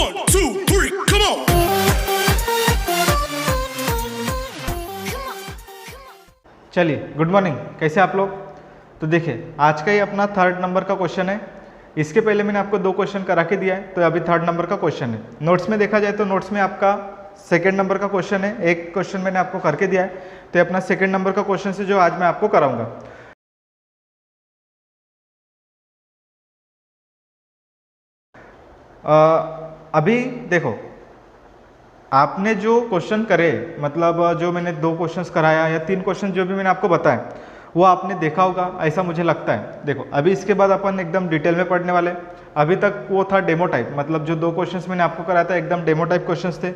1, 2, 3, come on! चलिए, good morning. कैसे आप लोग? तो देखिए, आज का ही अपना 3rd नंबर का क्वेश्चन है। इसके पहले मैंने आपको 2 क्वेश्चन करा के दिया है, तो अभी 3rd नंबर का क्वेश्चन है। नोट्स में देखा जाए तो नोट्स में आपका 2nd नंबर का क्वेश्चन है। एक क्वेश्चन मैंने आपको करके दिया है, तो ये अपना 2nd नंबर का क्वेश्चन से जो आज मैं आपको कराऊंगा। अभी देखो, आपने जो क्वेश्चन करे, मतलब जो मैंने 2 क्वेश्चंस कराया या 3 क्वेश्चन जो भी मैंने आपको बताया, वो आपने देखा होगा, ऐसा मुझे लगता है। देखो, अभी इसके बाद अपन एकदम डिटेल में पढ़ने वाले। अभी तक वो था डेमो टाइप, मतलब जो 2 क्वेश्चंस मैंने आपको कराया था एकदम डेमो टाइप क्वेश्चंस थे।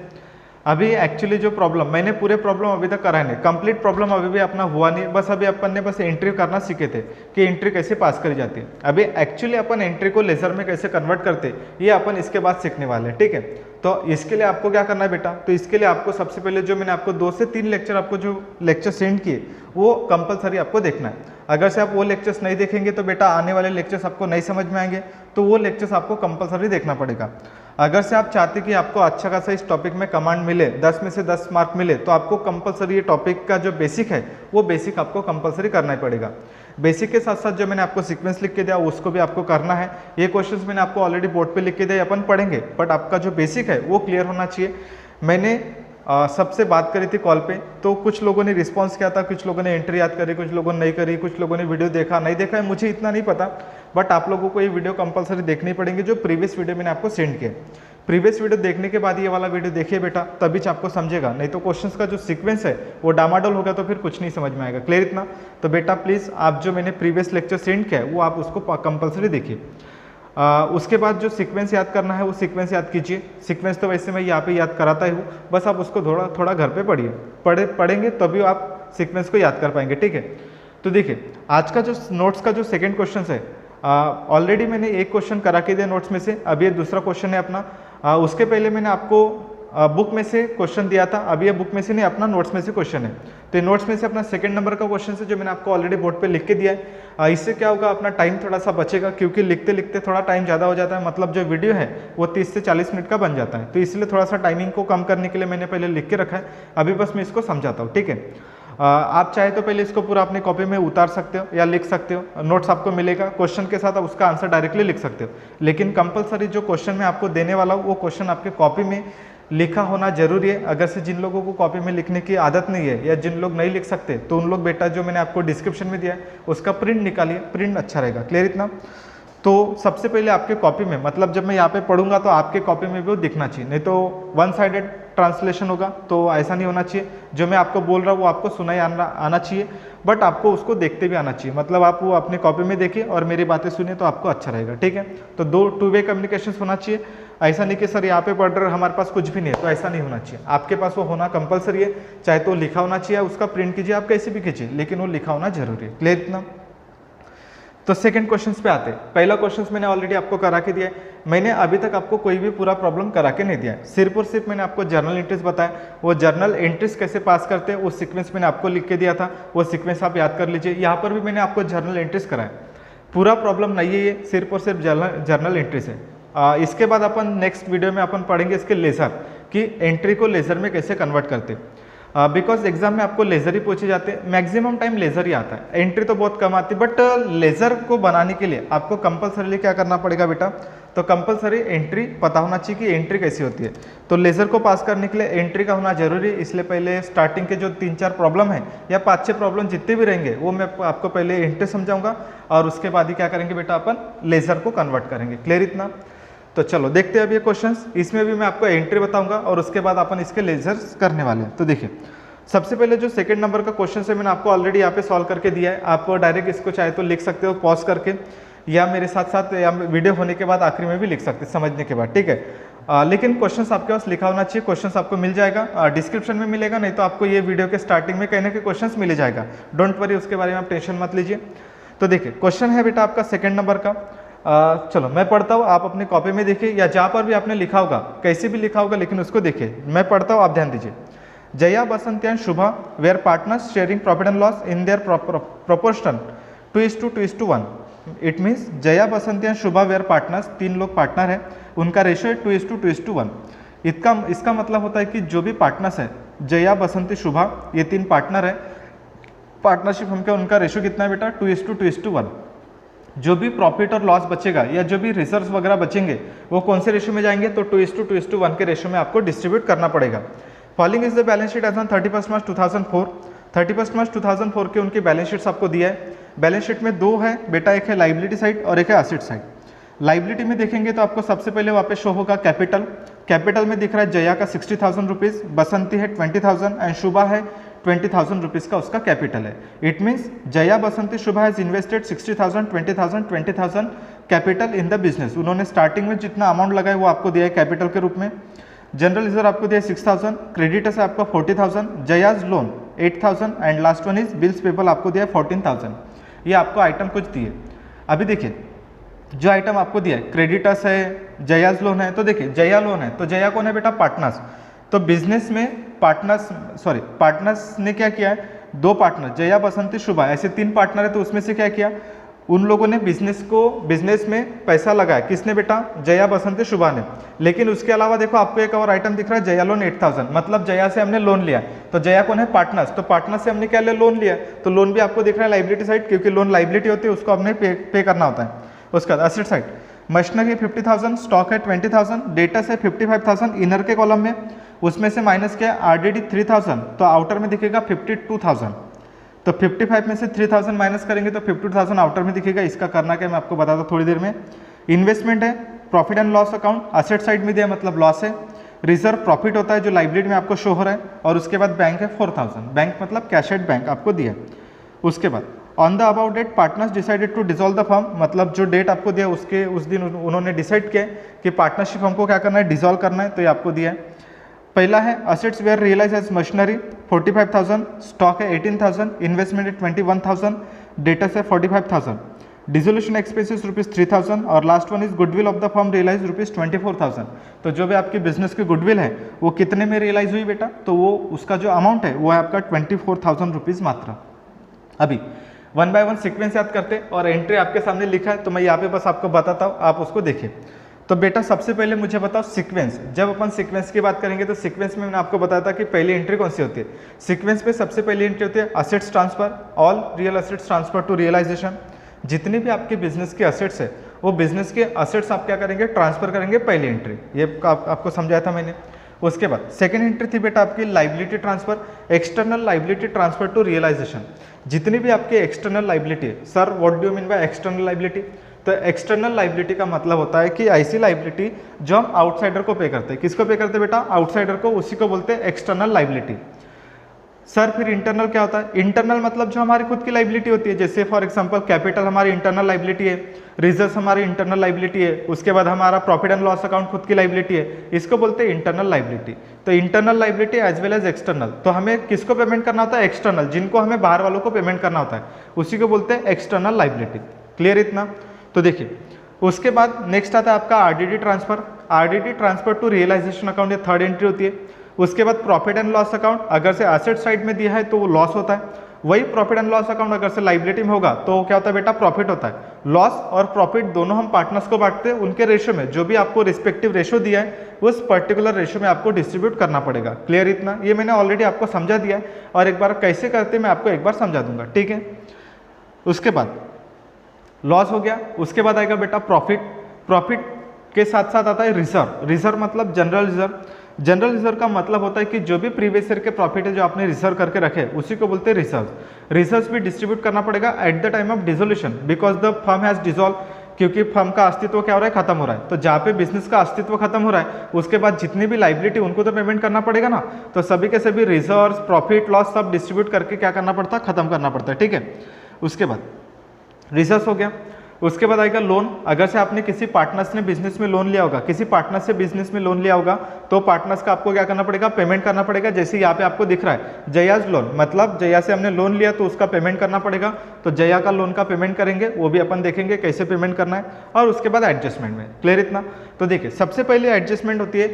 अभी एक्चुअली जो प्रॉब्लम, मैंने पूरे प्रॉब्लम अभी तक कराए नहीं, कंप्लीट प्रॉब्लम अभी भी अपना हुआ नहीं। बस अभी अपन ने बस एंट्री करना सीखे थे कि एंट्री कैसे पास करी जाती है। अभी एक्चुअली अपन एंट्री को लेजर में कैसे कन्वर्ट करते, ये अपन इसके बाद सीखने वाले हैं, ठीक है। तो इसके लिए आपको क्या करना है बेटा, तो इसके लिए आपको सबसे पहले जो मैंने आपको 2 से 3 लेक्चर आपको जो लेक्चर सेंड किए, वो कंपलसरी आपको देखना है। अगर से आप वो लेक्चर्स नहीं देखेंगे तो बेटा आने वाले लेक्चर्स आपको नहीं समझ में आएंगे, तो वो लेक्चर्स आपको कंपलसरी देखना पड़ेगा। अगर से आप चाहते कि आपको अच्छा खासा इस टॉपिक में कमांड मिले, 10 में से 10 मार्क मिले, तो आपको कंपलसरी ये टॉपिक का जो बेसिक है वो बेसिक आपको कंपलसरी करना ही पड़ेगा। बेसिक के साथ साथ जो मैंने आपको सीक्वेंस लिख के दिया उसको भी आपको करना है। ये क्वेश्चंस मैंने आपको ऑलरेडी बोर्ड पे लिख के दिया, अपन पढ़ेंगे, बट आपका जो बेसिक है वो क्लियर होना चाहिए। मैंने सबसे बात करी थी कॉल पे, तो कुछ लोगों ने रिस्पॉन्स किया था, कुछ लोगों ने एंट्री याद करी, कुछ लोगों ने नहीं करी, कुछ लोगों ने वीडियो देखा नहीं देखा है, मुझे इतना नहीं पता, बट आप लोगों को ये वीडियो कंपलसरी देखनी पड़ेंगे जो प्रीवियस वीडियो मैंने आपको सेंड किया। प्रीवियस वीडियो देखने के बाद ये वाला वीडियो देखिए बेटा, तभी आपको समझेगा, नहीं तो क्वेश्चंस का जो सीक्वेंस है वो डामाडोल हो गया तो फिर कुछ नहीं समझ में आएगा। क्लियर इतना? तो बेटा प्लीज़ आप जो मैंने प्रीवियस लेक्चर सेंड किया है वो आप उसको कंपलसरी देखिए। उसके बाद जो सीक्वेंस याद करना है वो सीक्वेंस याद कीजिए। सीक्वेंस तो वैसे मैं यहाँ पे याद कराता ही हूँ, बस आप उसको थोड़ा थोड़ा घर पे पढ़िए, पढ़ेंगे तभी आप सीक्वेंस को याद कर पाएंगे, ठीक है। तो देखिए, आज का जो नोट्स का जो 2nd क्वेश्चन है, ऑलरेडी मैंने एक क्वेश्चन करा के दिया नोट्स में से, अभी ये दूसरा क्वेश्चन है अपना। उसके पहले मैंने आपको बुक में से क्वेश्चन दिया था, अभी ये बुक में से नहीं, अपना नोट्स में से क्वेश्चन है। तो नोट्स में से अपना 2nd नंबर का क्वेश्चन है जो मैंने आपको ऑलरेडी बोर्ड पे लिख के दिया है। इससे क्या होगा, अपना टाइम थोड़ा सा बचेगा, क्योंकि लिखते लिखते थोड़ा टाइम ज़्यादा हो जाता है, मतलब जो वीडियो है वो 30 से 40 मिनट का बन जाता है। तो इसलिए थोड़ा सा टाइमिंग को कम करने के लिए मैंने पहले लिख के रखा है, अभी बस मैं इसको समझाता हूँ, ठीक है। आप चाहे तो पहले इसको पूरा अपनी कॉपी में उतार सकते हो या लिख सकते हो, नोट्स आपको मिलेगा, क्वेश्चन के साथ आप उसका आंसर डायरेक्टली लिख सकते हो। लेकिन कंपलसरी जो क्वेश्चन मैं आपको देने वाला हूँ वो क्वेश्चन आपके कॉपी में लिखा होना जरूरी है। अगर से जिन लोगों को कॉपी में लिखने की आदत नहीं है या जिन लोग नहीं लिख सकते, तो उन लोग बेटा जो मैंने आपको डिस्क्रिप्शन में दिया है उसका प्रिंट निकालिए, प्रिंट अच्छा रहेगा। क्लियर इतना? तो सबसे पहले आपके कॉपी में, मतलब जब मैं यहाँ पे पढ़ूंगा तो आपके कॉपी में भी वो दिखना चाहिए, नहीं तो वन साइडेड ट्रांसलेशन होगा, तो ऐसा नहीं होना चाहिए। जो मैं आपको बोल रहा हूँ वो आपको सुनाई आना चाहिए, बट आपको उसको देखते भी आना चाहिए, मतलब आप वो अपनी कॉपी में देखिए और मेरी बातें सुनिए तो आपको अच्छा रहेगा, ठीक है। तो 2 वे कम्युनिकेशन होना चाहिए। ऐसा नहीं कि सर यहाँ पे पढ़ रहे हमारे पास कुछ भी नहीं है, तो ऐसा नहीं होना चाहिए। आपके पास वो होना कंपलसरी है, चाहे तो लिखा होना चाहिए, उसका प्रिंट कीजिए, आप कैसे भी कीजिए, लेकिन वो लिखा होना जरूरी है। क्लियर इतना? तो 2nd क्वेश्चन पे आते हैं। पहला क्वेश्चन मैंने ऑलरेडी आपको करा के दिया है, मैंने अभी तक आपको कोई भी पूरा प्रॉब्लम करा के नहीं दिया है, सिर्फ और सिर्फ मैंने आपको जर्नल एंट्रीज बताया। वो जर्नल एंट्रीज कैसे पास करते हैं वो सीक्वेंस मैंने आपको लिख के दिया था, वो सीक्वेंस आप याद कर लीजिए। यहाँ पर भी मैंने आपको जर्नल एंट्रीज कराया, पूरा प्रॉब्लम नहीं है ये, सिर्फ और सिर्फ जर्नल एंट्रीज है। इसके बाद अपन नेक्स्ट वीडियो में अपन पढ़ेंगे इसके लेजर, कि एंट्री को लेजर में कैसे कन्वर्ट करते। बिकॉज एग्जाम में आपको लेजर ही पूछे जाते हैं, मैक्सिमम टाइम लेजर ही आता है, एंट्री तो बहुत कम आती है। बट लेजर को बनाने के लिए आपको कंपलसरी क्या करना पड़ेगा बेटा, तो कंपलसरी एंट्री पता होना चाहिए कि एंट्री कैसी होती है। तो लेजर को पास करने के लिए एंट्री का होना जरूरी है, इसलिए पहले स्टार्टिंग के जो 3-4 प्रॉब्लम है या 5-6 प्रॉब्लम जितने भी रहेंगे वो मैं आपको पहले एंट्री समझाऊंगा, और उसके बाद ही क्या करेंगे बेटा, अपन लेजर को कन्वर्ट करेंगे। क्लियर इतना? तो चलो देखते हैं अब ये क्वेश्चंस, इसमें भी मैं आपको एंट्री बताऊंगा और उसके बाद अपन इसके लेजर्स करने वाले हैं। तो देखिए, सबसे पहले जो 2nd नंबर का क्वेश्चन है मैंने आपको ऑलरेडी यहाँ पे सॉल्व करके दिया है। आप डायरेक्ट इसको चाहे तो लिख सकते हो पॉज करके, या मेरे साथ साथ या वीडियो होने के बाद आखिरी में भी लिख सकते समझने के बाद, ठीक है। लेकिन क्वेश्चंस आपके पास लिखा होना चाहिए, क्वेश्चंस आपको मिल जाएगा, डिस्क्रिप्शन में मिलेगा, नहीं तो आपको ये वीडियो के स्टार्टिंग में कहीं ना कहीं क्वेश्चंस मिल जाएगा। डोंट वरी, उसके बारे में आप टेंशन मत लीजिए। तो देखिए, क्वेश्चन है बेटा आपका 2nd नंबर का। चलो मैं पढ़ता हूँ, आप अपनी कॉपी में देखिए या जहाँ पर भी आपने लिखा होगा, कैसे भी लिखा होगा, लेकिन उसको देखिए। मैं पढ़ता हूँ, आप ध्यान दीजिए। Jaya, Basanti and Shubha were partners sharing profit and loss in their proportion 2:1. It means Jaya Basanti and Shubha were partners, 3 लोग पार्टनर हैं, उनका रेशो है 2:1। इसका मतलब होता है कि जो भी पार्टनर्स है जया बसंती शुभा, ये 3 पार्टनर है, पार्टनरशिप हम क्या, उनका रेशो कितना है बेटा 2:1। जो भी प्रॉफिट और लॉस बचेगा या जो भी रिजर्व्स वगैरह बचेंगे वो कौन से रेशो में जाएंगे, तो 2:1 के रेशो में आपको डिस्ट्रीब्यूट करना पड़ेगा। Following is the balance sheet as on 31 मार्च 2004। 31 मार्च 2004 के उनकी बैलेंस शीट्स आपको दिया है। बैलेंस शीट में 2 है बेटा, एक है लाइबिलिटी साइड और एक है एसेट साइड। लाइबिलिटी में देखेंगे तो आपको सबसे पहले वहाँ पे शो होगा कैपिटल। कैपिटल में दिख रहा है जया का 60,000 रुपीज़, बसंती है 20,000 एंड शुभा है 20,000 रुपीज़ का उसका कैपिटल है। It means Jaya Basanti Shubha has invested 60,000, 20,000 capital in the business. उन्होंने स्टार्टिंग में जितना अमाउंट लगाया वो आपको दिया है कैपिटल के रूप में। जनरल रिजर्व आपको दिया है 6,000, क्रेडिटर्स है आपका 40,000, Jaya's loan 8,000 and last one is bills payable आपको दिया है 14,000। ये आपको आइटम कुछ दिए। अभी देखिए जो आइटम आपको दिया है क्रेडिटर्स है, जयाज लोन है, तो देखिए जया लोन है तो जया कौन है बेटा, पार्टनर्स। तो बिजनेस में पार्टनर्स ने क्या किया है, 2 पार्टनर जया बसंती शुभा, ऐसे 3 पार्टनर है तो उसमें से क्या किया, उन लोगों ने बिजनेस में पैसा लगाया। किसने बेटा, जया बसंती शुभा ने। लेकिन उसके अलावा देखो आपको एक और आइटम दिख रहा है जया लोन 8,000, मतलब जया से हमने लोन लिया। तो जया कौन है, पार्टनर्स। तो पार्टनर से हमने क्या लिया, लोन लिया। तो लोन भी आपको दिख रहा है लाइबिलिटी साइड, क्योंकि लोन लाइबिलिटी होती है, उसको हमने पे करना होता है। उसका एसेट साइड मशीनरी 50,000, स्टॉक है 20,000, डेटस है 55,000 इनर के कॉलम में, उसमें से माइनस किया आरडीडी 3,000 तो आउटर में दिखेगा 52,000। तो 55 में से 3,000 माइनस करेंगे तो 52,000 आउटर में दिखेगा। इसका करना क्या मैं आपको बताता थोड़ी देर में। इन्वेस्टमेंट है profit and loss account, asset side में दिया मतलब लॉस है। रिजर्व प्रॉफिट होता है जो लाइबिलिटी में आपको शो हो रहा है। और उसके बाद बैंक है 4,000, बैंक मतलब कैश एट बैंक आपको दिया। उसके बाद on the about date partners decided to dissolve the firm, मतलब जो डेट आपको दिया उस दिन उन्होंने डिसाइड किया कि पार्टनरशिप हमको क्या करना है, डिसॉल्व करना है, तो ये आपको दिया है। पहला है assets were realise as machinery 45,000, stock है 18,000, इन्वेस्टमेंट है 21,000, डेटस है 45,000, डिसोल्यूशन एक्सपेंसेस ₹3,000 और last one is goodwill of the firm realise ₹24,000। तो जो भी आपकी बिजनेस की गुडविल है वो कितने में रियलाइज हुई बेटा, तो वो उसका जो अमाउंट है वो है आपका ₹24,000 मात्र। अभी 1 बाय 1 सीक्वेंस याद करते और एंट्री आपके सामने लिखा है तो मैं यहाँ पे बस आपको बताता हूँ, आप उसको देखिए। तो बेटा सबसे पहले मुझे बताओ सीक्वेंस। जब अपन सीक्वेंस की बात करेंगे तो सीक्वेंस में मैंने आपको बताया था कि पहली एंट्री कौन सी होती है। सीक्वेंस में सबसे पहली एंट्री होती है assets transfer, all real assets transfer to realisation. जितनी भी आपके बिजनेस के असेट्स है वो बिजनेस के असेट्स आप क्या करेंगे, ट्रांसफर करेंगे, पहली एंट्री। ये आपको समझाया था मैंने। उसके बाद सेकेंड एंट्री थी बेटा आपकी liability transfer, external liability transfer to realisation. जितनी भी आपकी एक्सटर्नल लाइबिलिटी है, sir what do you mean by external liability, तो एक्सटर्नल लाइबिलिटी का मतलब होता है कि ऐसी लाइबिलिटी जो हम आउटसाइडर को पे करते हैं। किसको पे करते हैं बेटा, आउटसाइडर को, उसी को बोलते हैं एक्सटर्नल लाइबिलिटी। सर फिर इंटरनल क्या होता है, इंटरनल मतलब जो हमारी खुद की लाइबिलिटी होती है, जैसे फॉर एग्जांपल कैपिटल हमारी इंटरनल लाइबिलिटी है, रिजर्व्स हमारी इंटरनल लाइबिलिटी है, उसके बाद हमारा प्रॉफिट एंड लॉस अकाउंट खुद की लाइबिलिटी है, इसको बोलते हैं इंटरनल लाइबिलिटी। तो internal liability as well as external, तो हमें किसको पेमेंट करना होता है, एक्सटर्नल, जिनको हमें बाहर वालों को पेमेंट करना होता है उसी को बोलते हैं एक्सटर्नल लाइबिलिटी। क्लियर इतना। तो देखिए उसके बाद नेक्स्ट आता है आपका RDD transfer. RDD transfer to realisation account, ये थर्ड एंट्री होती है। उसके बाद प्रॉफिट एंड लॉस अकाउंट, अगर से एसेट साइड में दिया है तो वो लॉस होता है। वही प्रॉफिट एंड लॉस अकाउंट अगर से लाइबिलिटी में होगा तो क्या होता है बेटा, प्रॉफिट होता है। लॉस और प्रॉफिट दोनों हम पार्टनर्स को बांटते हैं, उनके रेशो में जो भी आपको रिस्पेक्टिव रेशो दिया है उस पर्टिकुलर रेशो में आपको डिस्ट्रीब्यूट करना पड़ेगा। क्लियर इतना। ये मैंने ऑलरेडी आपको समझा दिया है और एक बार कैसे करते मैं आपको एक बार समझा दूंगा, ठीक है। उसके बाद लॉस हो गया, उसके बाद आएगा बेटा प्रॉफिट। प्रॉफिट के साथ साथ आता है रिजर्व। रिजर्व मतलब जनरल रिजर्व। जनरल रिजर्व का मतलब होता है कि जो भी प्रीवियस ईयर के प्रॉफिट है जो आपने रिजर्व करके रखे उसी को बोलते हैं रिजर्व। रिजर्व्स भी डिस्ट्रीब्यूट करना पड़ेगा at the time of dissolution because the firm has dissolve, क्योंकि फर्म का अस्तित्व क्या हो रहा है, खत्म हो रहा है। तो जहाँ पे बिजनेस का अस्तित्व खत्म हो रहा है उसके बाद जितनी भी लाइबिलिटी उनको तो पेमेंट करना पड़ेगा ना, तो सभी के सभी रिजर्व प्रॉफिट लॉस सब डिस्ट्रीब्यूट करके क्या करना पड़ता है, खत्म करना पड़ता है, ठीक है। उसके बाद रिजर्व हो गया। उसके बाद आएगा लोन। अगर से आपने किसी पार्टनर्स ने बिजनेस में लोन लिया होगा, किसी पार्टनर से बिजनेस में लोन लिया होगा तो पार्टनर्स का आपको क्या करना पड़ेगा, पेमेंट करना पड़ेगा। जैसे यहाँ पे आपको दिख रहा है जयाज लोन, मतलब जया से हमने लोन लिया तो उसका पेमेंट करना पड़ेगा। तो जया का लोन का पेमेंट करेंगे, वो भी अपन देखेंगे कैसे पेमेंट करना है। और उसके बाद एडजस्टमेंट में। क्लियर इतना। तो देखिए सबसे पहले एडजस्टमेंट होती है,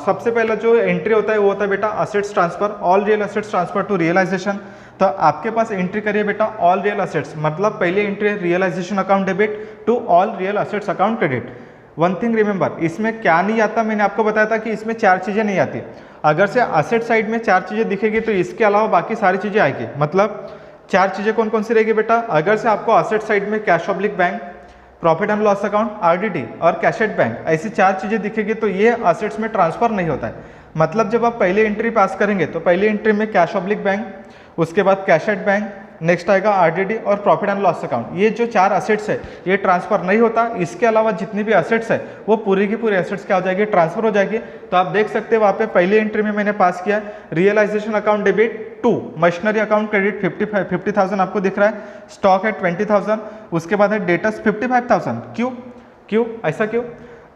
सबसे पहला जो एंट्री होता है वो होता है बेटा assets transfer, all real assets transfer to realisation. तो आपके पास एंट्री करिए बेटा ऑल रियल असेट्स, मतलब पहले entry realisation account debit to all real assets account credit. One thing remember, इसमें क्या नहीं आता, मैंने आपको बताया था कि इसमें 4 चीज़ें नहीं आती। अगर से असेट साइड में 4 चीज़ें दिखेगी तो इसके अलावा बाकी सारी चीज़ें आएगी। मतलब 4 चीज़ें कौन कौन सी रहेगी बेटा? अगर से आपको असेट साइड में cash oblique bank, profit and loss account, RDD और कैशेट बैंक, ऐसी 4 चीज़ें दिखेगी तो ये असेट्स में ट्रांसफर नहीं होता है। मतलब जब आप पहले एंट्री पास करेंगे तो पहली एंट्री में कैश ऑब्लिक बैंक, उसके बाद कैशेट बैंक, नेक्स्ट आएगा आरडीडी और प्रॉफिट एंड लॉस अकाउंट। ये जो 4 असेट्स है ये ट्रांसफर नहीं होता। इसके अलावा जितनी भी असेट्स है वो पूरी की पूरी असेट्स क्या हो जाएगी? ट्रांसफर हो जाएगी। तो आप देख सकते हैं वहाँ पे पहली एंट्री में मैंने पास किया realisation account debit to machinery account credit 50,000 आपको दिख रहा है, स्टॉक है 20,000, उसके बाद है डेटस 55,000। क्यों ऐसा क्यों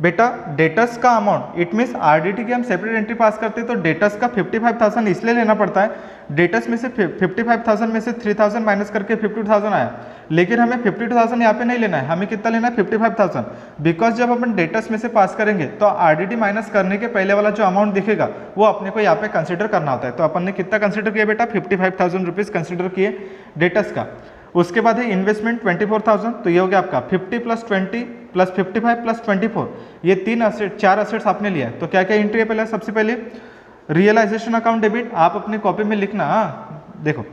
बेटा? डेटस का अमाउंट इट मीन्स आरडीटी की हम सेपरेट एंट्री पास करते हैं तो डेटस का 55,000 इसलिए लेना पड़ता है। डेटस में से 55,000 में से 3,000 माइनस करके 52,000 आया, लेकिन हमें 52,000 यहाँ पे नहीं लेना है, हमें कितना लेना है? 55,000। बिकॉज जब अपन डेटस में से पास करेंगे तो आरडीटी माइनस करने के पहले वाला जो अमाउंट दिखेगा वो अपने को यहाँ पे कंसिडर करना होता है। तो अपन ने कितना कंसिडर किया बेटा? 55,000 रुपीज़ कंसिडर किए डेटस का। उसके बाद है इन्वेस्टमेंट 24,000, तो ये हो गया आपका 50 + 20 + 55 + 24, ये 4 असेट्स आपने लिया है। तो क्या क्या एंट्री है? पहले सबसे पहले रियलाइजेशन अकाउंट डेबिट, आप अपने कॉपी में लिखना। देखो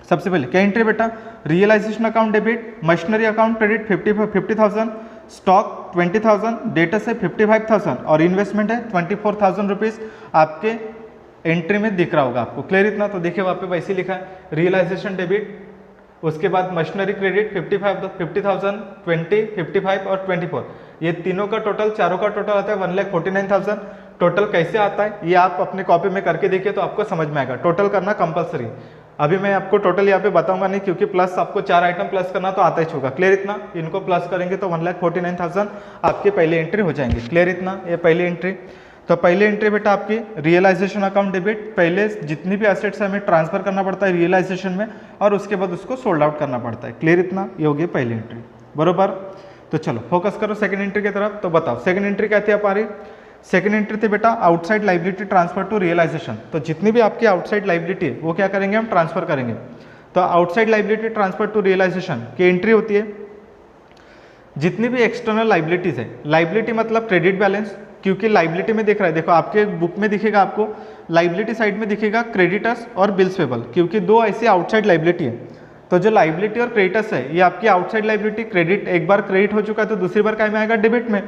सबसे पहले क्या एंट्री बेटा? Realisation account debit, machinery account credit 50,000, stock 20,000, debts है 55,000 और इन्वेस्टमेंट है 24,000 रुपीज़ आपके एंट्री में दिख रहा होगा आपको। क्लियर इतना? तो देखिए वहाँ पे वैसे लिखा है रियलाइजेशन डेबिट, उसके बाद मशीनरी क्रेडिट 50,000, 20, 55 और 24, ये तीनों का टोटल, चारों का टोटल आता है 1,49,000। टोटल कैसे आता है ये आप अपने कॉपी में करके देखिए तो आपको समझ में आएगा। टोटल करना कंपलसरी, अभी मैं आपको टोटल यहाँ पे बताऊंगा नहीं क्योंकि प्लस आपको 4 आइटम प्लस करना तो आता ही होगा। क्लियर इतना? इनको प्लस करेंगे तो 1,49,000 आपकी पहली एंट्री हो जाएंगे। क्लियर इतना? ये पहली एंट्री। तो पहली एंट्री बेटा आपकी रियलाइजेशन अकाउंट डेबिट, पहले जितनी भी असेट्स हमें ट्रांसफर करना पड़ता है रियलाइजेशन में और उसके बाद उसको सोल्ड आउट करना पड़ता है। क्लियर इतना? ये होगी पहली एंट्री। बरोबर? तो चलो फोकस करो सेकंड एंट्री की तरफ। तो बताओ सेकंड एंट्री क्या थी हमारी? सेकंड एंट्री थी बेटा outside liability transfer to realisation. तो जितनी भी आपकी आउटसाइड लाइबिलिटी है वो क्या करेंगे? हम ट्रांसफर करेंगे। तो outside liability transfer to realisation की एंट्री होती है जितनी भी एक्सटर्नल लाइबिलिटीज है। लाइबिलिटी मतलब क्रेडिट बैलेंस, क्योंकि लाइबिलिटी में दिख रहा है, देखो आपके बुक में दिखेगा, आपको लाइबिलिटी साइड में दिखेगा क्रेडिटर्स और बिल्स पेबल, क्योंकि दो ऐसी आउटसाइड लाइबिलिटी है। तो जो लाइबिलिटी और क्रेडिटर्स है ये आपकी आउटसाइड लाइबिलिटी, क्रेडिट एक बार क्रेडिट हो चुका है तो दूसरी बार काय में आएगा? डेबिट में।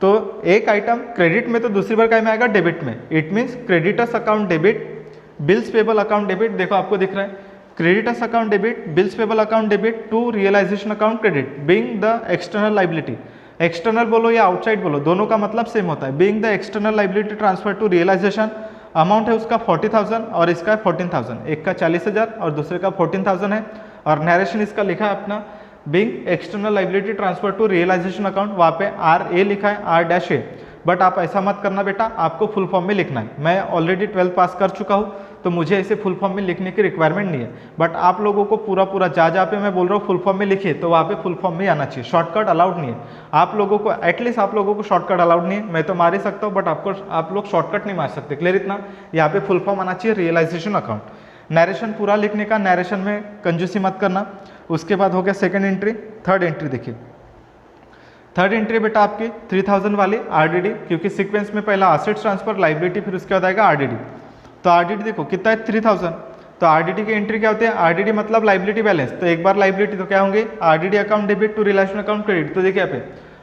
तो एक आइटम क्रेडिट में तो दूसरी बार काय में आएगा? डेबिट में। It means creditors account debit, bills payable account debit, देखो आपको दिख रहा है creditors account debit, bills payable account debit to realisation account credit being the external liability. External बोलो या आउटसाइड बोलो, दोनों का मतलब सेम होता है। Being the external liability transfer to realisation, amount है उसका 40,000 और इसका है 14,000, एक का 40,000 और दूसरे का 14,000 है। और नरेशन इसका लिखा है अपना being external liability transfer to realisation account, वहाँ पे RA लिखा है, R-A। बट आप ऐसा मत करना बेटा, आपको फुल फॉर्म में लिखना है। मैं ऑलरेडी 12th पास कर चुका हूँ तो मुझे ऐसे फुल फॉर्म में लिखने की रिक्वायरमेंट नहीं है। बट आप लोगों को पूरा जहाँ पे मैं बोल रहा हूँ फुल फॉर्म में लिखिए तो वहाँ पे फुल फॉर्म में आना चाहिए। शॉर्टकट अलाउड नहीं है आप लोगों को, एटलीस्ट आप लोगों को शॉर्टकट अलाउड नहीं है। मैं तो मार ही सकता हूँ बट आप लोग शॉर्टकट नहीं मार सकते। क्लियर इतना? यहाँ पे फुल फॉर्म आना चाहिए रियलाइजेशन अकाउंट। नरेशन पूरा लिखने का, नरेशन में कंजूसी मत करना। उसके बाद हो गया सेकेंड एंट्री। थर्ड एंट्री देखिए, थर्ड एंट्री बेटा आपकी 3,000 वाली आरडीडी, क्योंकि सीक्वेंस में पहला असेट्स ट्रांसफर, लाइबिलिटी, फिर उसके बाद आएगा आरडीडी। तो आरडीडी देखो कितना है? 3,000। तो आरडीडी की एंट्री क्या होती है? आरडीडी मतलब लाइबिलिटी बैलेंस। तो एक बार लाइबिलिटी तो क्या होंगे? RDD account debit to realisation account credit. तो देखिए यहाँ पे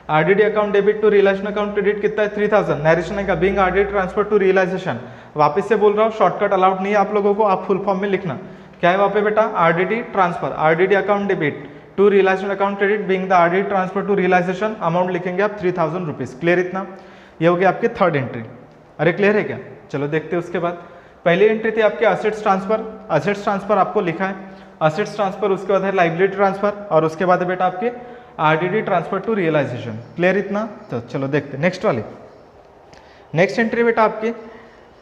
RDD account debit to realisation account credit कितना है? 3,000। नरेशन है का being RDD transfer to realisation. वापस से बोल रहा हूँ शॉर्टकट अलाउड नहीं है आप लोगों को, आप फुल फॉर्म में लिखना। क्या है वहाँ पे बेटा? RDD transfer, RDD account debit to realisation account credit being the RDD transfer to realisation, amount लिखेंगे आप 3,000 रुपीज़। क्लियर इतना? ये हो गया आपकी थर्ड एंट्री। अरे क्लियर है क्या? चलो देखते हैं उसके बाद। पहली एंट्री थी आपके असेट्स ट्रांसफर। असेट्स ट्रांसफर आपको लिखा है असेट्स ट्रांसफर, उसके बाद है लाइबिलिटी ट्रांसफर और उसके बाद है बेटा आपके RDD transfer to realisation. Clear इतना? तो चलो देखते हैं नेक्स्ट वाली। नेक्स्ट एंट्री बेटा आपकी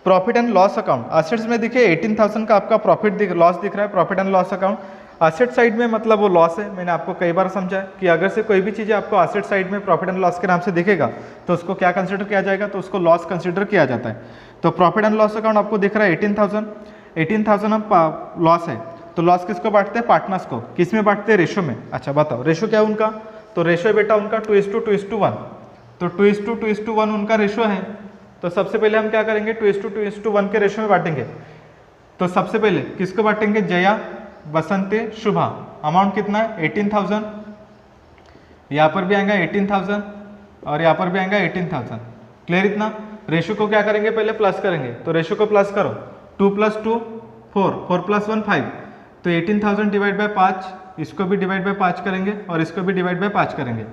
profit and loss account. Assets में देखिए 18,000 का आपका प्रॉफिट लॉस दिख रहा है, profit and loss account. Asset side में मतलब वो लॉस है। मैंने आपको कई बार समझा कि अगर से कोई भी चीज़ आपको असेट साइड में प्रॉफिट एंड लॉस के नाम से दिखेगा तो उसको क्या कंसिडर किया जाएगा? तो उसको लॉस कंसिडर किया जाता है। तो प्रॉफिट एंड लॉस अकाउंट आपको दिख रहा है 18,000 हम लॉस है तो लॉस किसको बांटते हैं, पार्टनर्स को। किस में बांटते हैं, रेशो में। अच्छा बताओ रेशो क्या है उनका, तो रेशो है बेटा उनका 2:2:1, तो 2:2:1 उनका रेशो है। तो सबसे पहले हम क्या करेंगे, 2:2:1 के रेशो में बांटेंगे। तो सबसे पहले किसको बांटेंगे, जया, बसंती, शुभा। अमाउंट कितना है 18,000, यहाँ पर भी आएगा 18,000 और यहाँ पर भी आएगा 18,000। क्लियर इतना। रेशो को क्या करेंगे, पहले प्लस करेंगे। तो रेशो को प्लस करो, 2 + 2 4, 4 + 1 5, तो 18,000 डिवाइड बाय 5, इसको भी डिवाइड बाय 5 करेंगे और इसको भी डिवाइड बाय 5 करेंगे।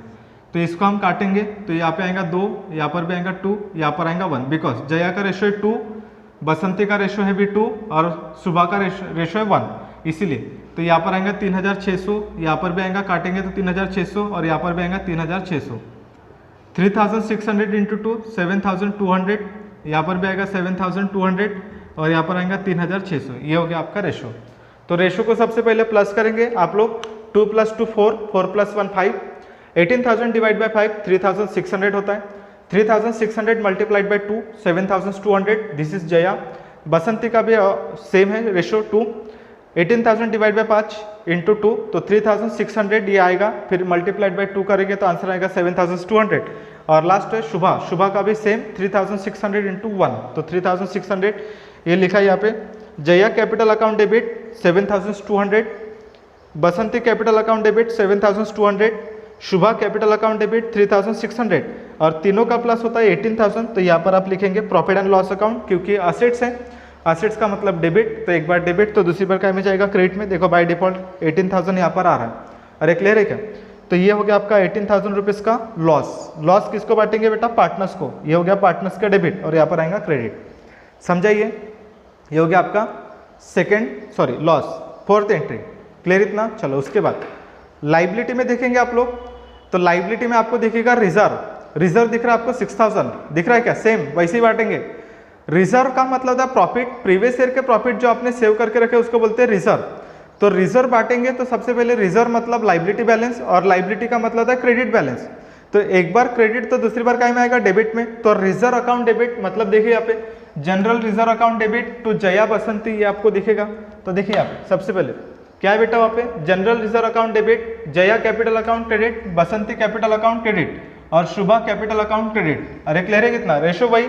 तो इसको हम काटेंगे, तो यहाँ पे आएगा 2, यहाँ पर भी आएगा 2, यहाँ पर आएगा 1, बिकॉज जया का रेशो है 2, बसंती का रेशो है भी 2 और सुबह का रेशो है 1, इसीलिए। तो यहाँ पर आएगा 3,600, यहाँ पर भी आएगा, काटेंगे तो 3,600 और यहाँ पर भी आएगा 3,600। 3,600 इंटू 2 7,200, यहाँ पर भी आएगा 7,200 और यहाँ पर आएगा 3,600। ये हो गया आपका रेशो। तो रेशो को सबसे पहले प्लस करेंगे आप लोग, 2 + 2 4, 4 + 1 5, 18,000 डिवाइड बाय 5 3,600 होता है। 3,600 multiplied by 2 7,200, this is Jaya. Basanti का भी सेम है रेशो 2, 18,000 डिवाइड बाय 5 इंटू 2, तो 3,600 ये आएगा, फिर मल्टीप्लाइड बाय 2 करेंगे तो आंसर आएगा 7,200। और लास्ट है शुभा, शुभा का भी सेम 3,600 इंटू 1, तो 3,600 ये लिखा है यहाँ पे। जया कैपिटल अकाउंट डेबिट 7,200, बसंती कैपिटल अकाउंट डेबिट 7,200, शुभा कैपिटल अकाउंट डेबिट 3,600 और तीनों का प्लस होता है 18,000। तो यहाँ पर आप लिखेंगे प्रॉफिट एंड लॉस अकाउंट, क्योंकि असेट्स है, असेट्स का मतलब डेबिट, तो एक बार डेबिट तो दूसरी बार क्या में जाएगा, क्रेडिट में। देखो बाय डिफॉल्ट 18,000 यहाँ पर आ रहा है। अरे क्लियर है क्या। तो ये हो गया आपका 18,000 रुपीज़ का लॉस। लॉस किसको बांटेंगे बेटा, पार्टनर्स को। ये हो गया पार्टनर्स का डेबिट और यहाँ पर आएगा क्रेडिट। समझाइए, ये हो गया आपका लॉस, फोर्थ एंट्री। क्लियर इतना। चलो उसके बाद लाइबिलिटी में देखेंगे आप लोग, तो लाइबिलिटी में आपको दिखेगा रिजर्व। रिजर्व दिख रहा है आपको 6,000 दिख रहा है क्या, सेम वैसे ही बांटेंगे। रिजर्व का मतलब था प्रॉफिट, प्रीवियस ईयर के प्रॉफिट जो आपने सेव करके रखे उसको बोलते हैं रिजर्व। तो रिजर्व बांटेंगे तो सबसे पहले रिजर्व मतलब लाइबिलिटी बैलेंस और लाइबिलिटी का मतलब था क्रेडिट बैलेंस। तो एक बार क्रेडिट तो दूसरी बार क्या में आएगा, डेबिट में। तो रिजर्व अकाउंट डेबिट मतलब देखिए यहाँ पे general reserve account debit to Jaya Basanti, ये आपको दिखेगा। तो देखिए यहाँ पे सबसे पहले क्या है बेटा, वहाँ पे general reserve account debit, Jaya capital account credit, Basanti capital account credit और शुभा कैपिटल अकाउंट क्रेडिट। अरे क्लियर है कितना। रेशो वही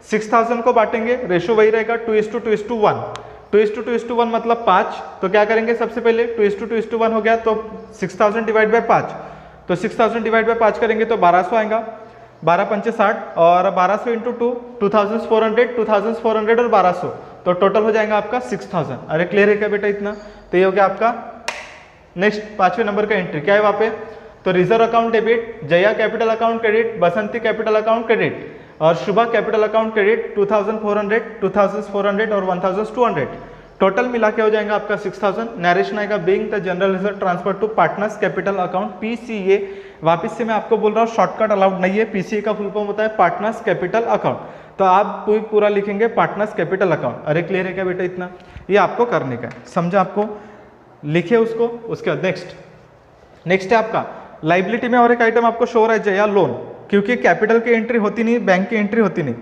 6,000 को बांटेंगे, रेशो वही रहेगा 2:2:1, 2:2:1 मतलब 5। तो क्या करेंगे सबसे पहले 2:2:1 हो गया, तो 6,000 डिवाइड बाय 5, तो 6,000 डिवाइड बाय 5 करेंगे तो 1,200 आएगा, 12 × 5 = 60 और 1,200 इंटू 2 2,400, 2,400 और 1,200, तो टोटल हो जाएगा आपका 6,000। अरे क्लियर है क्या बेटा इतना। तो ये हो गया आपका नेक्स्ट 5वें नंबर का एंट्री। क्या है वहाँ पे, तो reserve account debit, Jaya capital account credit, Basanti capital account credit और शुभा कैपिटल अकाउंट क्रेडिट 2,400, 2,400 और 1,200, टोटल मिला के हो जाएगा आपका 6,000। नरेशन आएगा being the general reserve transfer to partners capital account PCA। वापस से मैं आपको बोल रहा हूँ शॉर्टकट अलाउड नहीं है, PCA का फुल फॉर्म होता है पार्टनर्स कैपिटल अकाउंट, तो आप पूरा लिखेंगे पार्टनर्स कैपिटल अकाउंट। अरे क्लियर है क्या बेटा इतना, ये आपको करने का है, समझा आपको, लिखे उसको। उसके बाद नेक्स्ट है आपका लाइबिलिटी में और एक आइटम आपको शो हो रहा है जया लोन, क्योंकि कैपिटल की एंट्री होती नहीं, बैंक की एंट्री होती नहीं।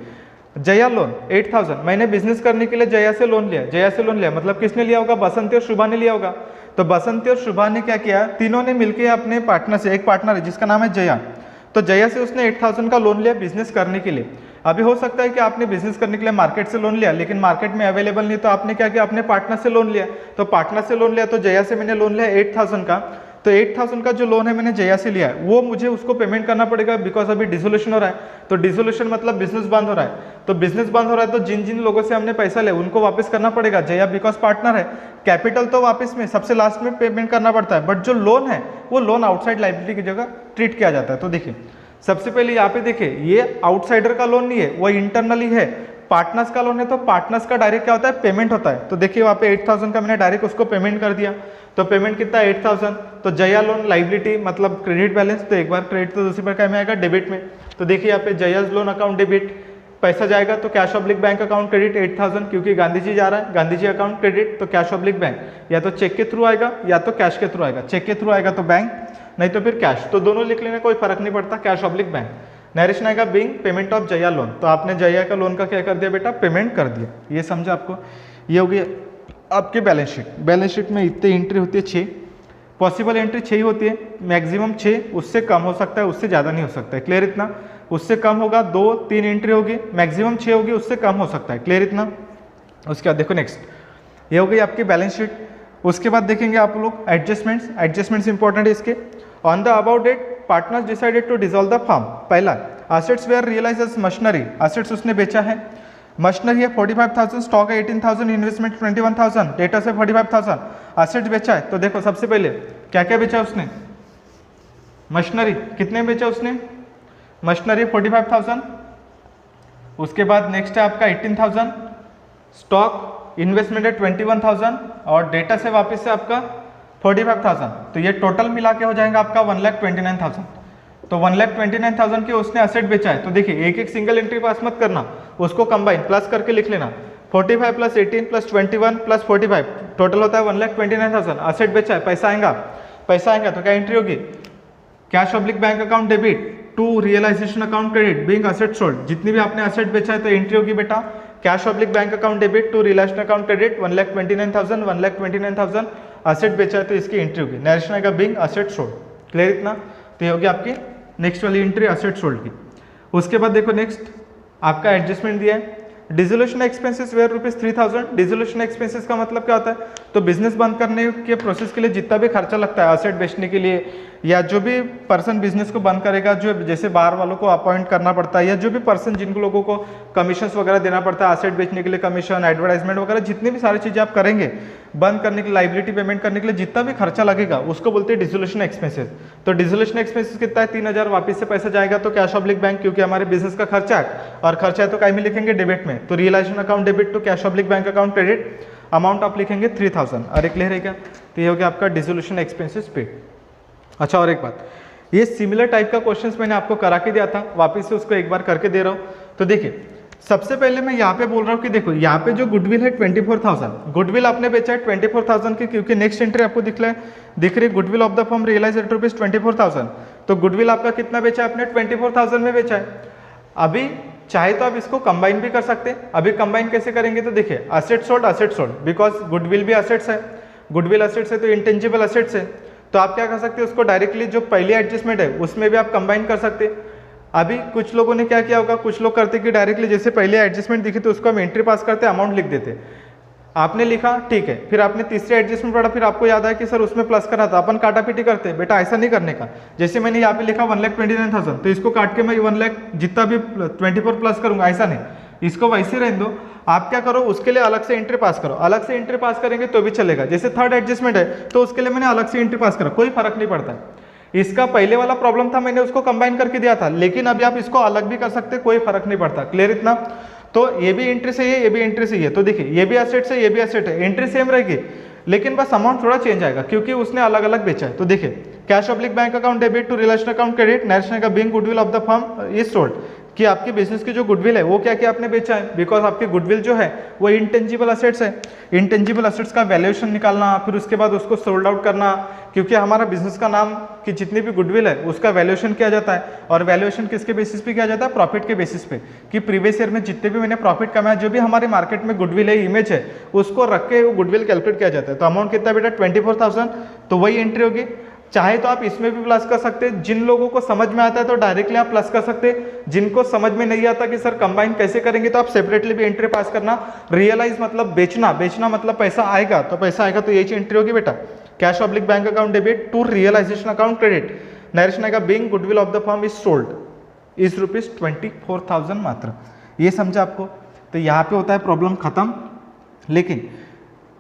जया लोन 8,000, मैंने बिजनेस करने के लिए जया से लोन लिया। जया से लोन लिया मतलब किसने लिया होगा, बसंती और शुभा ने लिया होगा। तो बसंती और शुभा ने क्या किया, तीनों ने मिलकर अपने पार्टनर से, एक पार्टनर है जिसका नाम है जया, तो जया से उसने 8,000 का लोन लिया बिजनेस करने के लिए। अभी हो सकता है कि आपने बिजनेस करने के लिए मार्केट से लोन लिया, लेकिन मार्केट में अवेलेबल नहीं, तो आपने क्या किया, अपने पार्टनर से लोन लिया। तो पार्टनर से लोन लिया, तो जया से मैंने लोन लिया 8,000 का, तो 8,000 का जो लोन है मैंने जया से लिया है, वो मुझे उसको पेमेंट करना पड़ेगा, बिकॉज अभी डिसोल्यूशन हो रहा है। तो डिसोल्यूशन मतलब बिजनेस बंद हो रहा है, तो बिजनेस बंद हो रहा है तो जिन जिन लोगों से हमने पैसा लिया उनको वापस करना पड़ेगा। जया बिकॉज पार्टनर है, कैपिटल तो वापस में सबसे लास्ट में पेमेंट करना पड़ता है, बट जो लोन है वो लोन आउटसाइड लायबिलिटी की जगह ट्रीट किया जाता है। तो देखिए सबसे पहले यहाँ पे देखिए, ये आउटसाइडर का लोन नहीं है, वो इंटरनली है। पार्टनर्स का लोन है तो पार्टनर्स का डायरेक्ट क्या होता है, पेमेंट होता है। तो देखिए वहाँ पे 8,000 का मैंने डायरेक्ट उसको पेमेंट कर दिया, तो पेमेंट कितना है 8,000। तो जया लोन लाइबिलिटी मतलब क्रेडिट बैलेंस, तो एक बार क्रेडिट तो दूसरी बार क्या में आएगा, डेबिट में। तो देखिए यहाँ पे जयाज लोन अकाउंट डेबिट, पैसा जाएगा तो cash oblique bank account credit 8,000, क्योंकि गांधी जी जा रहा है, गांधी जी अकाउंट क्रेडिट, तो कैश ऑब्लिक बैंक या तो चेक के थ्रू आएगा या तो कैश के थ्रू आएगा। चेक के थ्रू आएगा तो बैंक, नहीं तो फिर कैश, तो दोनों लिख लेने कोई फर्क नहीं पड़ता, कैश ऑब्लिक बैंक। नरेशन आएगा being payment of Jaya loan, तो आपने जया का लोन का क्या कर दिया बेटा, पेमेंट कर दिया। ये समझा आपको। ये हो गया आपके बैलेंस शीट में इतनी एंट्री होती है 6, पॉसिबल एंट्री 6 ही होती है, मैक्सिमम 6, उससे कम हो सकता है, उससे ज़्यादा नहीं हो सकता है। क्लियर इतना? उससे कम होगा 2-3 एंट्री होगी, मैक्सिमम 6 होगी, उससे कम हो सकता है। क्लियर इतना? उसके बाद देखो नेक्स्ट, ये हो गई आपकी बैलेंस शीट। उसके बाद देखेंगे आप लोग एडजस्टमेंट्स इंपॉर्टेंट है इसके। On the about date partners decided to dissolve the firm. पहला, assets were realise as machinery, assets उसने बेचा है, मशीनरी है 45,000, स्टॉक है 18,000, इन्वेस्टमेंट 21,000, डेटा से 45,000, असेट्स बेचा है। तो देखो सबसे पहले क्या क्या बेचा उसने, मशीनरी कितने बेचा उसने, मशीनरी 45,000, उसके बाद नेक्स्ट है आपका 18,000, स्टॉक इन्वेस्टमेंट है 21,000 और डेटा से वापस से आपका 45,000। तो ये टोटल मिला के हो जाएगा आपका 1,29,000। तो 1,29,000 के उसने असेट बेचा है। तो देखिए एक एक सिंगल एंट्री पास मत करना, उसको कंबाइन प्लस करके लिख लेना, 45 प्लस 18 प्लस 21 प्लस 45 टोटल होता है 1,29,000। असेट बेचा है, पैसा आएगा तो क्या एंट्री होगी, cash oblique bank account debit to realisation account credit being asset sold. जितनी भी आपने असेट बेचा है तो एंट्री होगी बेटा cash oblique bank account debit to realisation account credit 1,29,000 asset बेचा है तो इसकी एंट्री होगी, नरेशन का बीइंग असेट सोल्ड। क्लियर इतना? तो ये होगी आपकी नेक्स्ट वाली एंट्री असेट सोल्ड की। उसके बाद देखो नेक्स्ट आपका एडजस्टमेंट दिया है, dissolution expenses were ₹3,000। Dissolution expenses का मतलब क्या होता है, तो बिजनेस बंद करने के प्रोसेस के लिए जितना भी खर्चा लगता है असेट बेचने के लिए, या जो भी पर्सन बिजनेस को बंद करेगा, जो जैसे बाहर वालों को अपॉइंट करना पड़ता है, या जो भी पर्सन जिन लोगों को कमीशंस वगैरह देना पड़ता है असेट बेचने के लिए, कमीशन एडवर्टाइजमेंट वगैरह जितनी भी सारी चीज़ें आप करेंगे बंद करने के लिए, लाइबिलिटी पेमेंट करने के लिए जितना भी खर्चा लगेगा उसको बोलते हैं डिसोल्यूशन एक्सपेंसेस। तो डिसोल्यूशन एक्सपेंसेस कितना है, 3,000 वापस से पैसा जाएगा तो कैश ऑब्लिक बैंक, क्योंकि हमारे बिजनेस का खर्चा है और खर्चा है तो काय में लिखेंगे, डेबिट में। तो realisation account debit to cash oblique bank account credit, amount आप लिखेंगे 3,000। अरे क्लियर है क्या? तो ये हो गया आपका डिसोल्यूशन एक्सपेंसेस पेड। अच्छा और एक बात, ये सिमिलर टाइप का क्वेश्चंस मैंने आपको करा के दिया था, वापस से उसको एक बार करके दे रहा हूँ। तो देखिए सबसे पहले मैं यहाँ पे बोल रहा हूँ कि देखो यहाँ पे जो गुडविल है 24,000, गुडविल आपने बेचा है 24,000 की, क्योंकि नेक्स्ट एंट्री आपको दिख रही है goodwill of the firm realise at ₹24,000। तो गुडविल आपका कितना बेचा है आपने, 24,000 में बेचा है। अभी चाहे तो आप इसको कंबाइन भी कर सकते हैं। अभी कंबाइन कैसे करेंगे, तो देखिए असेट सोल्ड बिकॉज गुडविल भी असेट्स है, गुडविल असेट्स है तो इंटेंजिबल असेट्स है। तो आप क्या कर सकते हैं, उसको डायरेक्टली जो पहली एडजस्टमेंट है उसमें भी आप कंबाइन कर सकते हैं। अभी कुछ लोगों ने क्या किया होगा, कुछ लोग करते कि डायरेक्टली जैसे पहले एडजस्टमेंट दिखी तो उसको हम एंट्री पास करते, अमाउंट लिख देते। आपने लिखा ठीक है, फिर आपने तीसरे एडजस्टमेंट पढ़ा, फिर आपको याद आया कि सर उसमें प्लस करना था, अपन काटा पीटी करते। बेटा ऐसा नहीं करने का। जैसे मैंने यहाँ पे लिखा 1,29,000 तो इसको काट के मैं 1 लाख जितना भी 24 प्लस करूंगा, ऐसा नहीं, इसको वैसे रहने दो। आप क्या करो, उसके लिए अलग से एंट्री पास करो, अलग से एंट्री पास करेंगे तो भी चलेगा। जैसे थर्ड एडजस्टमेंट है तो उसके लिए मैंने अलग से एंट्री पास करा, कोई फर्क नहीं पड़ता है। इसका पहले वाला प्रॉब्लम था, मैंने उसको कंबाइन करके दिया था, लेकिन अभी आप इसको अलग भी कर सकते, कोई फर्क नहीं पड़ता। क्लियर इतना? तो ये भी एंट्री सही है, ये भी एंट्री सही है। तो देखिए ये भी एसेट है, ये भी एसेट है, एंट्री सेम रहेगी, लेकिन बस अमाउंट थोड़ा चेंज आएगा क्योंकि उसने अलग अलग बेचा है। तो देखिए cash oblique bank account debit to relation account credit, narration का being goodwill of the firm is sold, कि आपकी बिजनेस की जो गुडविल है वो क्या क्या आपने बेचा है, बिकॉज आपकी गुडविल जो है वो इंटेंजिबल असेट्स है। इंटेंजिबल असेट्स का वैल्यूएशन निकालना, फिर उसके बाद उसको सोल्ड आउट करना, क्योंकि हमारा बिजनेस का नाम की जितनी भी गुडविल है उसका वैल्यूएशन किया जाता है। और वैल्यूएशन किसके बेसिस पे किया जाता है, प्रॉफिट के बेसिस पे, कि प्रीवियस ईयर में जितने भी मैंने प्रॉफिट कमाया, जो भी हमारे मार्केट में गुडविल है, इमेज है, उसको रख के वो गुडविल कैलकुलेट किया जाता है। तो अमाउंट कितना बेटा 24,000, तो वही एंट्री होगी। चाहे तो आप इसमें भी प्लस कर सकते हैं, जिन लोगों को समझ में आता है तो डायरेक्टली आप प्लस कर सकते हैं, जिनको समझ में नहीं आता कि सर कंबाइन कैसे करेंगे तो आप सेपरेटली भी एंट्री पास करना। रियलाइज मतलब बेचना, बेचना मतलब पैसा आएगा, तो पैसा आएगा तो यही एंट्री होगी बेटा, cash oblique bank account debit to realisation account credit, narration का being goodwill of the firm is sold is ₹24,000 मात्र। ये समझा आपको? तो यहाँ पे होता है प्रॉब्लम खत्म। लेकिन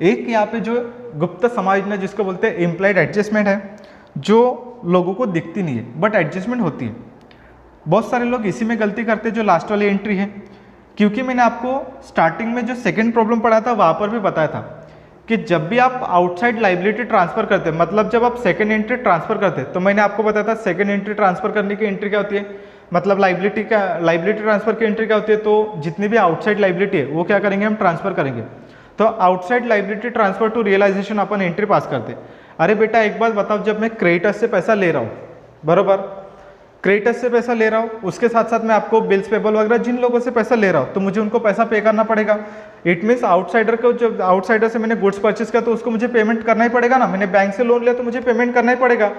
एक यहाँ पे जो गुप्त समायोजन जिसको बोलते हैं इम्प्लाइड एडजस्टमेंट है, जो लोगों को दिखती नहीं है बट एडजस्टमेंट होती है। बहुत सारे लोग इसी में गलती करते हैं जो लास्ट वाली एंट्री है, क्योंकि मैंने आपको स्टार्टिंग में जो सेकंड प्रॉब्लम पढ़ा था वहाँ पर भी बताया था कि जब भी आप आउटसाइड लाइबिलिटी ट्रांसफर करते हैं, मतलब जब आप सेकंड एंट्री ट्रांसफर करते हैं, तो मैंने आपको बताया था सेकंड एंट्री ट्रांसफर करने की एंट्री क्या होती है, मतलब लाइबिलिटी ट्रांसफर की एंट्री क्या होती है। तो जितनी भी आउटसाइड लाइबिलिटी है वो क्या करेंगे, हम ट्रांसफर करेंगे। तो outside liability transfer to realisation अपन एंट्री पास करते हैं। अरे बेटा एक बात बताओ, जब मैं क्रेडिटर्स से पैसा ले रहा हूँ, बरोबर, क्रेडिटर्स से पैसा ले रहा हूँ, उसके साथ साथ मैं आपको बिल्स पेबल वगैरह जिन लोगों से पैसा ले रहा हूँ तो मुझे उनको पैसा पे करना पड़ेगा। इट मीन्स आउटसाइडर को, जो आउटसाइडर से मैंने गुड्स परचेस किया तो उसको मुझे पेमेंट करना ही पड़ेगा ना, मैंने बैंक से लोन लिया तो मुझे पेमेंट करना ही पड़ेगा,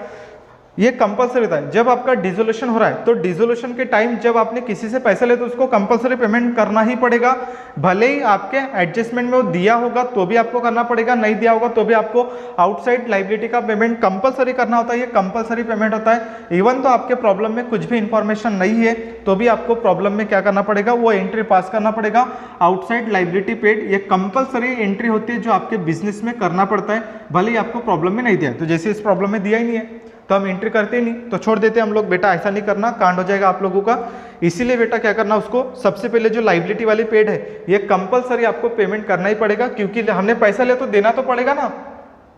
ये कंपलसरी था। जब आपका डिसोल्यूशन हो रहा है तो डिसोल्यूशन के टाइम जब आपने किसी से पैसा लिया तो उसको कंपलसरी पेमेंट करना ही पड़ेगा, भले ही आपके एडजस्टमेंट में वो दिया होगा तो भी आपको करना पड़ेगा, नहीं दिया होगा तो भी आपको आउटसाइड लाइबिलिटी का पेमेंट कंपलसरी करना होता है, ये कंपलसरी पेमेंट होता है। इवन तो आपके प्रॉब्लम में कुछ भी इंफॉर्मेशन नहीं है तो भी आपको प्रॉब्लम में क्या करना पड़ेगा, वो एंट्री पास करना पड़ेगा, आउटसाइड लाइबिलिटी पेड, ये कंपलसरी एंट्री होती है जो आपके बिजनेस में करना पड़ता है, भले ही आपको प्रॉब्लम में नहीं दिया। तो जैसे इस प्रॉब्लम में दिया ही नहीं है तो हम एंट्री करते ही नहीं, तो छोड़ देते हम लोग, बेटा ऐसा नहीं करना, कांड हो जाएगा आप लोगों का। इसीलिए बेटा क्या करना, उसको सबसे पहले जो लाइबिलिटी वाली पेड है ये कंपलसरी आपको पेमेंट करना ही पड़ेगा, क्योंकि हमने पैसा लिया तो देना तो पड़ेगा ना,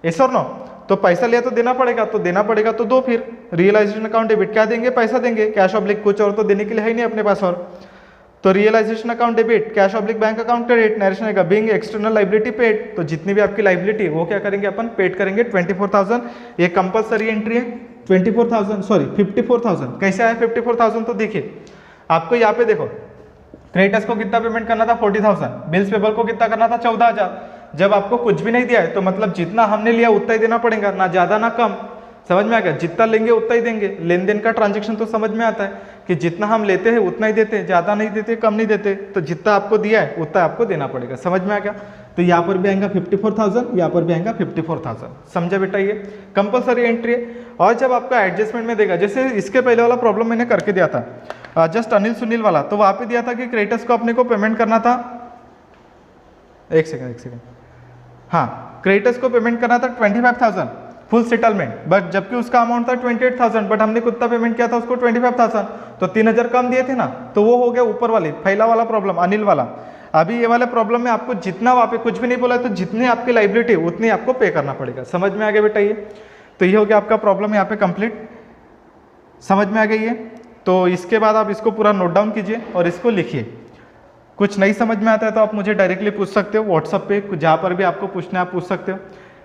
यस और नो। तो पैसा लिया तो देना पड़ेगा, तो देना पड़ेगा तो दो। फिर रियलाइजेशन अकाउंट डेबिट, क्या देंगे, पैसा देंगे, कैश ऑब्लिक कुछ और तो देने के लिए है ही नहीं अपने पास और। तो realisation account debit, cash oblique bank account credit, narration आएगा बीइंग एक्सटर्नल लाइबिलिटी पेड, तो जितनी भी आपकी लाइबिलिटी वो क्या करेंगे अपन पेड करेंगे 24,000, ये कंपलसरी एंट्री है 24,000, सॉरी 54,000। कैसे आया 54,000, तो देखिए आपको यहाँ पे देखो क्रेडिटर्स को कितना पेमेंट करना था 40,000, बिल्स पेबल को कितना करना था 14,000। जब आपको कुछ भी नहीं दिया है तो मतलब जितना हमने लिया उतना ही देना पड़ेगा, ना ज्यादा ना कम, समझ में आ गया, जितना लेंगे उतना ही देंगे। लेन देन का ट्रांजेक्शन तो समझ में आता है कि जितना हम लेते हैं उतना ही देते हैं, ज्यादा नहीं देते, कम नहीं देते, तो जितना आपको दिया है उतना आपको देना पड़ेगा, समझ में आ गया। तो यहाँ पर भी आएगा 54,000, यहाँ पर भी आएगा 54,000, समझा बेटा, ये कंपलसरी एंट्री है। और जब आपका एडजस्टमेंट में देगा, जैसे इसके पहले वाला प्रॉब्लम मैंने करके दिया था जस्ट अनिल सुनील वाला, तो वहाँ पे दिया था कि क्रेडिटर्स को अपने को पेमेंट करना था, एक सेकेंड, हाँ क्रेडिटर्स को पेमेंट करना था 25,000 फुल सेटलमेंट, बट जबकि उसका अमाउंट था 28,000, बट हमने कितना पेमेंट किया था उसको 25,000, तो 3,000 कम दिए थे ना, तो वो हो गया ऊपर वाली पहला वाला प्रॉब्लम अनिल वाला। अभी ये वाले प्रॉब्लम में आपको जितना वहाँ पे कुछ भी नहीं बोला तो जितनी आपकी लाइबिलिटी उतनी आपको पे करना पड़ेगा, समझ में आ गया बेटा ये। तो ये हो गया आपका प्रॉब्लम यहाँ पे कंप्लीट, समझ में आ गई है। तो इसके बाद आप इसको पूरा नोट डाउन कीजिए और इसको लिखिए। कुछ नहीं समझ में आता है तो आप मुझे डायरेक्टली पूछ सकते हो व्हाट्सअप पे, जहाँ पर भी आपको पूछना है आप पूछ सकते हो,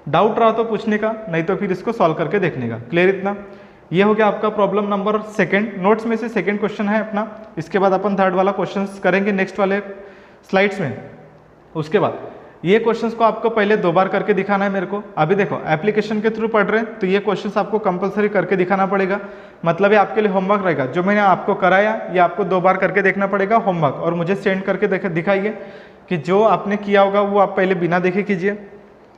डाउट रहा तो पूछने का, नहीं तो फिर इसको सॉल्व करके देखने का। क्लियर इतना? ये हो गया आपका प्रॉब्लम नंबर सेकंड, नोट्स में से सेकंड क्वेश्चन है अपना। इसके बाद अपन थर्ड वाला क्वेश्चन करेंगे नेक्स्ट वाले स्लाइड्स में। उसके बाद ये क्वेश्चंस को आपको पहले 2 बार करके दिखाना है मेरे को। अभी देखो एप्लीकेशन के थ्रू पढ़ रहे हैं तो ये क्वेश्चंस आपको कंपलसरी करके दिखाना पड़ेगा, मतलब ये आपके लिए होमवर्क रहेगा। जो मैंने आपको कराया ये आपको 2 बार करके देखना पड़ेगा होमवर्क, और मुझे सेंड करके दिखाइए कि जो आपने किया होगा वो आप पहले बिना देखे कीजिए।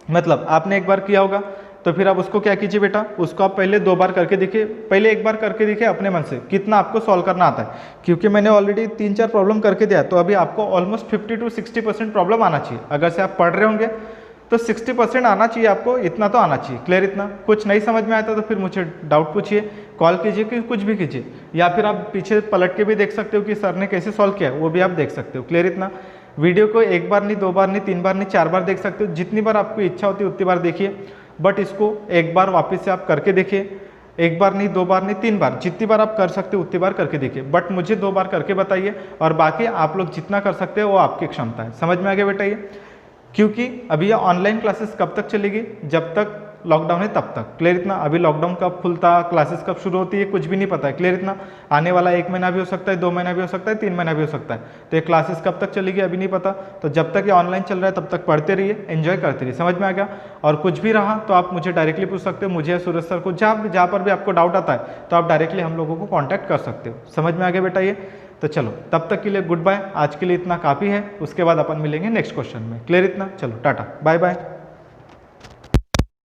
मतलब आपने एक बार किया होगा तो फिर आप उसको क्या कीजिए बेटा, उसको आप पहले 2 बार करके देखिए, पहले एक बार करके देखिए अपने मन से कितना आपको सॉल्व करना आता है, क्योंकि मैंने ऑलरेडी 3-4 प्रॉब्लम करके दिया, तो अभी आपको ऑलमोस्ट 50 to 60% प्रॉब्लम आना चाहिए। अगर से आप पढ़ रहे होंगे तो 60% आना चाहिए आपको, इतना तो आना चाहिए। क्लियर इतना? कुछ नहीं समझ में आता तो फिर मुझे डाउट पूछिए, कॉल कीजिए, कि कुछ भी कीजिए, या फिर आप पीछे पलट के भी देख सकते हो कि सर ने कैसे सॉल्व किया, वो भी आप देख सकते हो। क्लियर इतना? वीडियो को 1 बार नहीं, 2 बार नहीं, 3 बार नहीं, 4 बार देख सकते हो, जितनी बार आपको इच्छा होती है उतनी बार देखिए, बट इसको एक बार वापस से आप करके देखिए, 1 बार नहीं, 2 बार नहीं, 3 बार, जितनी बार आप कर सकते हो उतनी बार करके देखिए, बट मुझे 2 बार करके बताइए, और बाकी आप लोग जितना कर सकते हो वो आपकी क्षमता है। समझ में आ गया बेटा ये? क्योंकि अभी ये ऑनलाइन क्लासेस कब तक चलेगी, जब तक लॉकडाउन है तब तक। क्लियर इतना? अभी लॉकडाउन कब खुलता, क्लासेस कब शुरू होती है, कुछ भी नहीं पता है। क्लियर इतना? आने वाला 1 महीना भी हो सकता है, 2 महीना भी हो सकता है, 3 महीना भी हो सकता है, तो ये क्लासेस कब तक चलेगी अभी नहीं पता। तो जब तक ये ऑनलाइन चल रहा है तब तक पढ़ते रहिए, एंजॉय करते रहिए। समझ में आ गया? और कुछ भी रहा तो आप मुझे डायरेक्टली पूछ सकते हो, मुझे सूरज सर को, जहाँ पर भी आपको डाउट आता है तो आप डायरेक्टली हम लोगों को कॉन्टैक्ट कर सकते हो। समझ में आ गया बेटा ये? तो चलो तब तक के लिए गुड बाय, आज के लिए इतना काफ़ी है, उसके बाद अपन मिलेंगे नेक्स्ट क्वेश्चन में। क्लियर इतना? चलो टाटा बाय बाय।